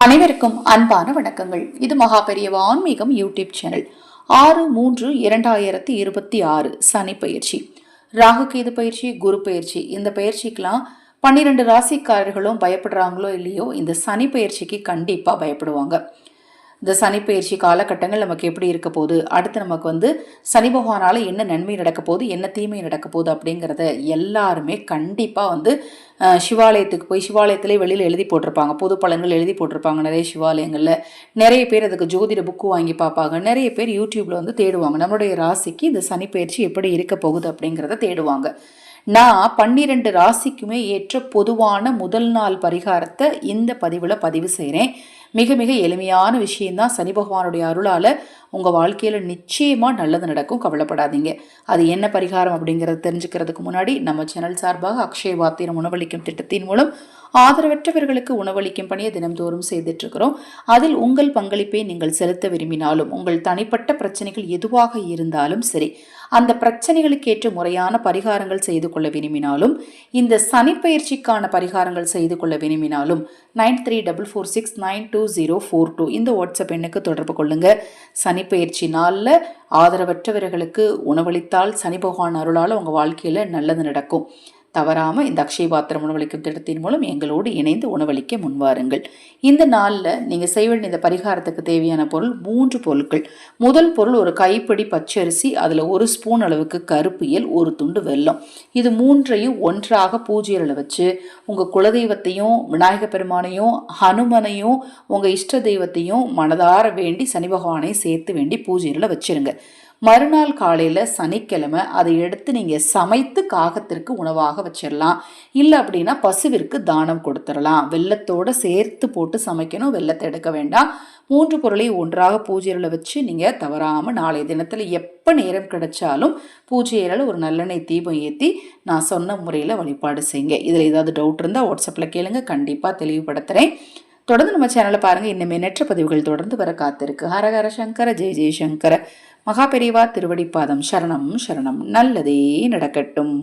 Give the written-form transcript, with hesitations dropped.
அனைவருக்கும் அன்பான வணக்கங்கள். இது மகா பெரியவா ஆன்மீகம் யூடியூப் சேனல். 6/3/2026 சனி பயிற்சி, ராகுகேது பயிற்சி, குரு பயிற்சி. இந்த பயிற்சிக்கெல்லாம் 12 ராசிக்காரர்களும் பயப்படுறாங்களோ இல்லையோ, இந்த சனி பயிற்சிக்கு கண்டிப்பா பயப்படுவாங்க. இந்த சனி பயிற்சி காலகட்டங்கள் நமக்கு எப்படி இருக்க போகுது, அடுத்து நமக்கு சனி பகவானால என்ன நன்மை நடக்க போகுது, என்ன தீமை நடக்க போகுது அப்படிங்கிறத எல்லாருமே கண்டிப்பாக சிவாலயத்துக்கு போய் சிவாலயத்திலே வெளியில் எழுதி போட்டிருப்பாங்க, பொது பலன்கள் எழுதி போட்டிருப்பாங்க. நிறைய சிவாலயங்களில் நிறைய பேர் அதுக்கு ஜோதிட புக்கு வாங்கி பார்ப்பாங்க. நிறைய பேர் யூடியூப்ல தேடுவாங்க, நம்மளுடைய ராசிக்கு இந்த சனி பயிற்சி எப்படி இருக்க போகுது அப்படிங்கிறத தேடுவாங்க. நான் 12 ராசிக்குமே ஏற்ற பொதுவான முதல் நாள் பரிகாரத்தை இந்த பதிவில் பதிவு செய்கிறேன். மிக மிக எளிமையான விஷயம்தான். சனி பகவானுடைய அருளால் உங்கள் வாழ்க்கையில் நிச்சயமாக நல்லது நடக்கும், கவலைப்படாதீங்க. அது என்ன பரிகாரம் அப்படிங்கிறத தெரிஞ்சுக்கிறதுக்கு முன்னாடி நம்ம சேனல் சார்பாக அக்ஷய பாத்திரம் உணவளிக்கும் திட்டத்தின் மூலம் ஆதரவற்றவர்களுக்கு உணவளிக்கும் பணியை தினம்தோறும் செய்துட்டு இருக்கிறோம். அதில் உங்கள் பங்களிப்பை நீங்கள் செலுத்த விரும்பினாலும், உங்கள் தனிப்பட்ட பிரச்சனைகள் எதுவாக இருந்தாலும் சரி, அந்த பிரச்சனைகளுக்கு ஏற்ற முறையான பரிகாரங்கள் செய்து கொள்ள விரும்பினாலும், இந்த சனி பயிற்சிக்கான பரிகாரங்கள் செய்து கொள்ள விரும்பினாலும் 9344692042 இந்த வாட்ஸ்அப் எண்ணுக்கு தொடர்பு கொள்ளுங்க. சனி பயிற்சி நாளில் ஆதரவற்றவர்களுக்கு உணவளித்தால் சனி பகவான் அருளால் உங்கள் வாழ்க்கையில் நல்லது நடக்கும். தவறாமல் இந்த அக்ஷய பாத்திரம் உணவளிக்கும் திட்டத்தின் மூலம் எங்களோடு இணைந்து உணவளிக்க முன்வாருங்கள். இந்த நாளில் நீங்கள் செய்ய வேண்டிய இந்த பரிகாரத்துக்கு தேவையான பொருள் 3 பொருட்கள். முதல் பொருள் ஒரு கைப்பிடி பச்சரிசி, அதில் 1 ஸ்பூன் அளவுக்கு கருப்பியல், 1 துண்டு வெல்லம். இது 3ஐயும் ஒன்றாக பூஜையில் வச்சு உங்கள் குலதெய்வத்தையும் விநாயக பெருமானையும் ஹனுமனையும் உங்கள் இஷ்ட தெய்வத்தையும் மனதார வேண்டி சனி பகவானை சேர்த்து வேண்டி பூஜையில் வச்சிருங்க. மறுநாள் காலையில் சனிக்கிழமை அதை எடுத்து நீங்கள் சமைத்து காகத்திற்கு உணவாக வச்சிடலாம். இல்லை அப்படின்னா பசுவிற்கு தானம் கொடுத்துடலாம். வெல்லத்தோடு சேர்த்து போட்டு சமைக்கணும், வெல்லத்தை எடுக்க வேண்டாம். 3 பொருளை ஒன்றாக பூஜையில் வச்சு நீங்கள் தவறாமல் நாளைய தினத்தில் எப்போ நேரம் கிடைச்சாலும் பூஜையில் ஒரு நல்லெண்ணெய் தீபம் ஏற்றி நான் சொன்ன முறையில் வழிபாடு செய்யுங்க. இதில் ஏதாவது டவுட் இருந்தால் வாட்ஸ்அப்பில் கேளுங்க, கண்டிப்பாக தெளிவுபடுத்துகிறேன். தொடர்ந்து நம்ம சேனலை பாருங்கள், இன்னும் எண்ணற்ற பதிவுகள் தொடர்ந்து வர காத்திருக்கு. ஹரஹர சங்கர, ஜெய ஜெயசங்கர. மகா பெரியவா திருவடிப்பாதம் சரணம் சரணம். நல்லதே நடக்கட்டும்.